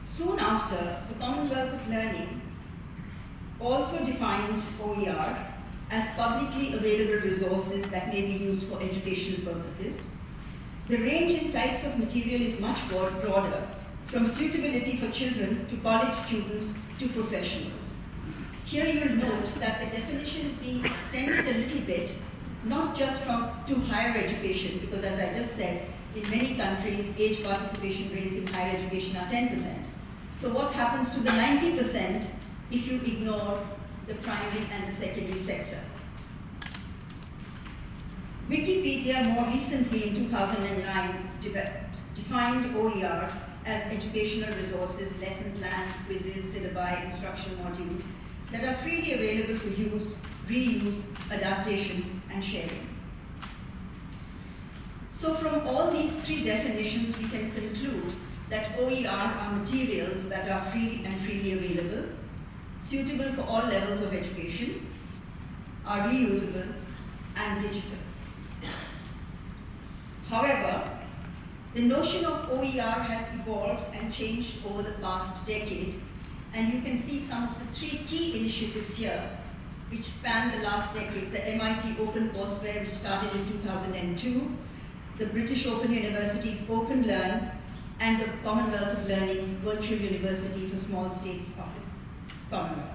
Soon after, the Commonwealth of Learning also defined OER as publicly available resources that may be used for educational purposes. The range and types of material is much broader, from suitability for children to college students to professionals. Here you'll note that the definition is being extended a little bit, not just to higher education, because as I just said, in many countries, age participation rates in higher education are 10%. So what happens to the 90% if you ignore the primary and the secondary sector? Wikipedia more recently in 2009 defined OER as educational resources, lesson plans, quizzes, syllabi, instructional modules that are freely available for use, reuse, adaptation, and sharing. So from all these three definitions, we can conclude that OER are materials that are free and freely available, suitable for all levels of education, are reusable, and digital. However, the notion of OER has evolved and changed over the past decade, and you can see some of the three key initiatives here, which span the last decade: the MIT OpenCourseware, which started in 2002, the British Open University's OpenLearn, and the Commonwealth of Learning's Virtual University for Small States of the Commonwealth.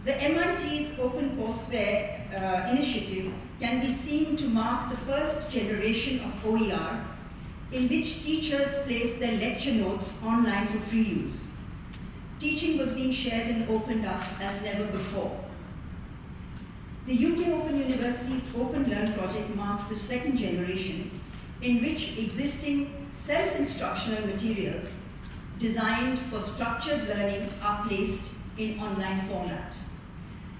The MIT's OpenCourseware initiative can be seen to mark the first generation of OER in which teachers place their lecture notes online for free use. Teaching was being shared and opened up as never before. The UK Open University's OpenLearn project marks the second generation in which existing self-instructional materials designed for structured learning are placed in online format.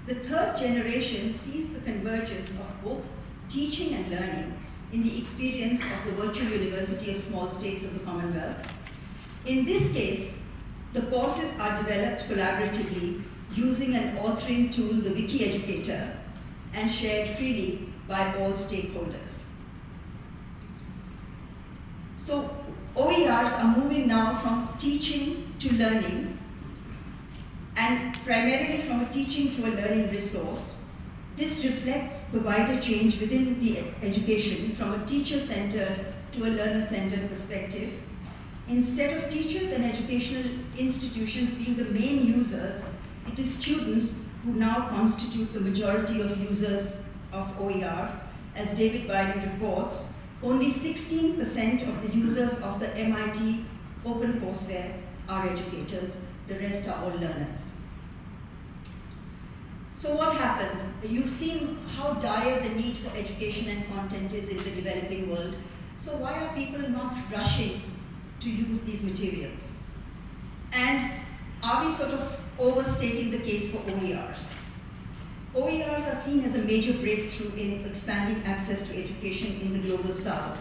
The third generation sees the convergence of both teaching and learning in the experience of the Virtual University of Small States of the Commonwealth. In this case, the courses are developed collaboratively using an authoring tool, the WikiEducator, and shared freely by all stakeholders. So OERs are moving now from teaching to learning, and primarily from a teaching to a learning resource. This reflects the wider change within the education from a teacher-centered to a learner-centered perspective. Instead of teachers and educational institutions being the main users, it is students who now constitute the majority of users of OER. As David Biden reports, only 16% of the users of the MIT OpenCourseware are educators, the rest are all learners. So what happens? You've seen how dire the need for education and content is in the developing world. So why are people not rushing to use these materials? And are we sort of overstating the case for OERs? OERs are seen as a major breakthrough in expanding access to education in the global south.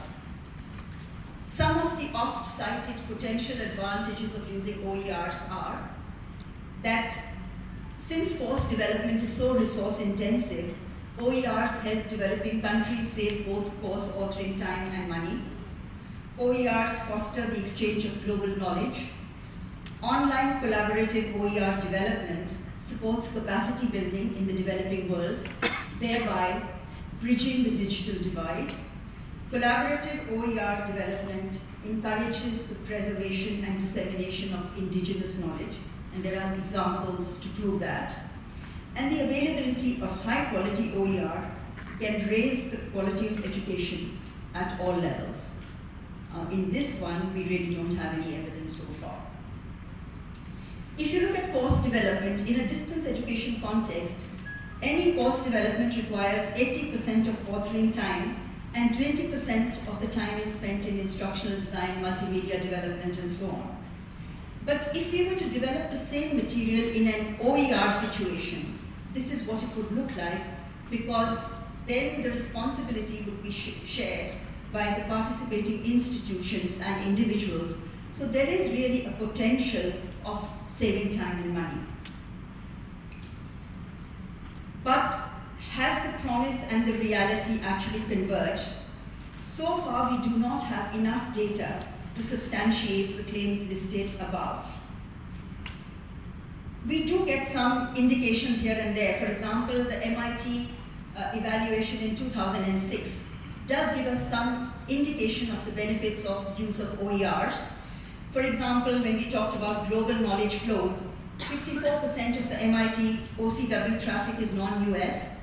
Some of the oft-cited potential advantages of using OERs are that since course development is so resource-intensive, OERs help developing countries save both course authoring time and money. OERs foster the exchange of global knowledge. Online collaborative OER development supports capacity building in the developing world, thereby bridging the digital divide. Collaborative OER development encourages the preservation and dissemination of indigenous knowledge, and there are examples to prove that. And the availability of high-quality OER can raise the quality of education at all levels. In this one, we really don't have any evidence so far. If you look at course development in a distance education context, any course development requires 80% of authoring time, and 20% of the time is spent in instructional design, multimedia development, and so on. But if we were to develop the same material in an OER situation, this is what it would look like, because then the responsibility would be shared by the participating institutions and individuals. So there is really a potential of saving time and money. But has the promise and the reality actually converged? So So far, we do not have enough data to substantiate the claims listed above. We do get some indications here and there. For example, the MIT evaluation in 2006 does give us some indication of the benefits of use of OERs. For example, when we talked about global knowledge flows, 54% of the MIT OCW traffic is non-US,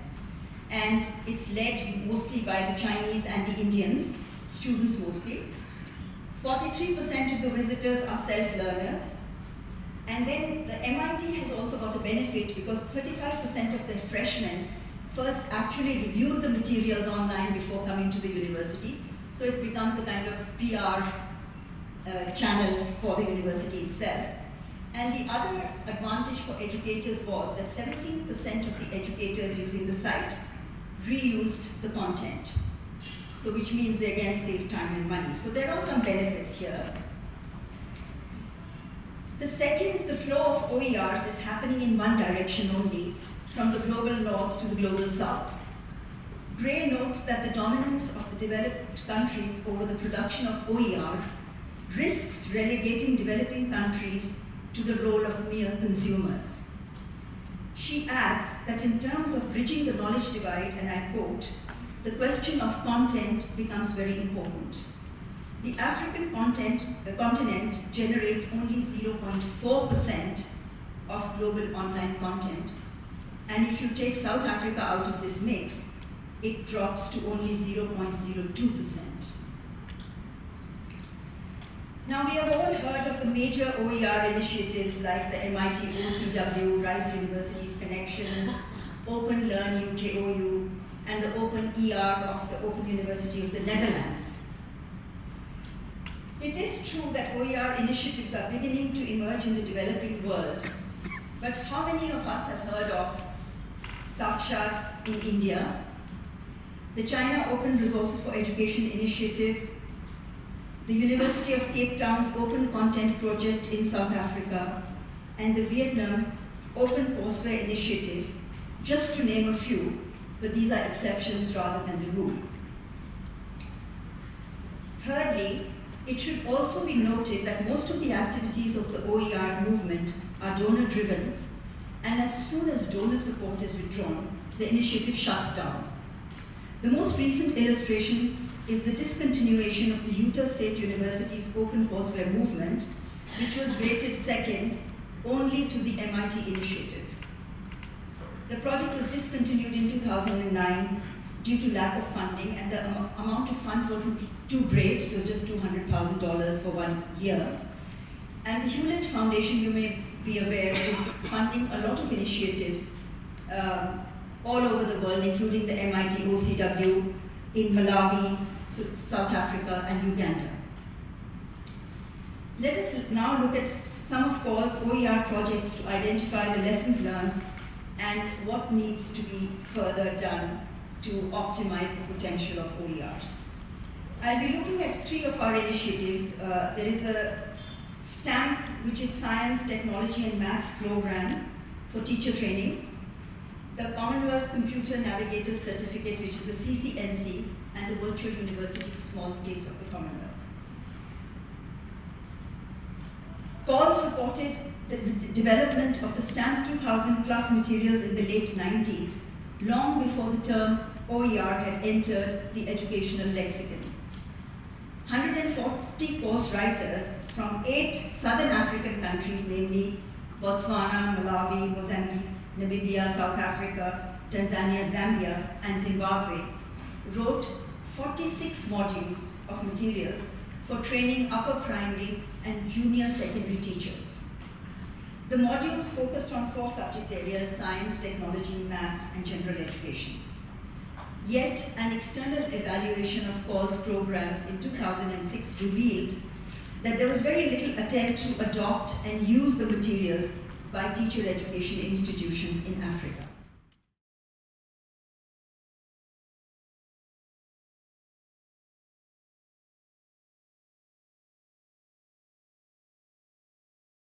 and it's led mostly by the Chinese and the Indians, students mostly. 43% of the visitors are self-learners. And then the MIT has also got a benefit because 35% of the freshmen first actually reviewed the materials online before coming to the university. So it becomes a kind of PR channel for the university itself. And the other advantage for educators was that 17% of the educators using the site reused the content. So which means they again save time and money. So there are some benefits here. The second, the flow of OERs is happening in one direction only, from the global north to the global south. Gray notes that the dominance of the developed countries over the production of OER risks relegating developing countries to the role of mere consumers. She adds that in terms of bridging the knowledge divide, and I quote, the question of content becomes very important. The African continent generates only 0.4% of global online content. And if you take South Africa out of this mix, it drops to only 0.02%. Now, we have all heard of the major OER initiatives like the MIT OCW, Rice University's Connections, Open Learn UKOU, and the Open ER of the Open University of the Netherlands. It is true that OER initiatives are beginning to emerge in the developing world, but how many of us have heard of Sakshat in India, the China Open Resources for Education Initiative, the University of Cape Town's Open Content Project in South Africa, and the Vietnam Open Courseware Initiative, just to name a few, but these are exceptions rather than the rule. Thirdly, it should also be noted that most of the activities of the OER movement are donor-driven, and as soon as donor support is withdrawn, the initiative shuts down. The most recent illustration is the discontinuation of the Utah State University's Open Courseware movement, which was rated second only to the MIT initiative. The project was discontinued in 2009 due to lack of funding, and the amount of fund wasn't too great. It was just $200,000 for 1 year. And the Hewlett Foundation, you may be aware, is funding a lot of initiatives all over the world, including the MIT OCW in Malawi, South Africa, and Uganda. Let us now look at some of CALL's OER projects to identify the lessons learned and what needs to be further done to optimize the potential of OERs. I'll be looking at 3 of our initiatives. There is a STAMP, which is Science, Technology and Maths program for teacher training, the Commonwealth Computer Navigator Certificate, which is the CCNC, and the Virtual University for Small States of the Commonwealth. CALL supported the development of the STAMP 2000 plus materials in the late 90s, long before the term OER had entered the educational lexicon. 140 course writers from 8 Southern African countries, namely Botswana, Malawi, Mozambique, Namibia, South Africa, Tanzania, Zambia, and Zimbabwe, wrote 46 modules of materials for training upper primary and junior secondary teachers. The modules focused on 4 subject areas: science, technology, maths, and general education. Yet, an external evaluation of CALL's programs in 2006 revealed that there was very little attempt to adopt and use the materials by teacher education institutions in Africa.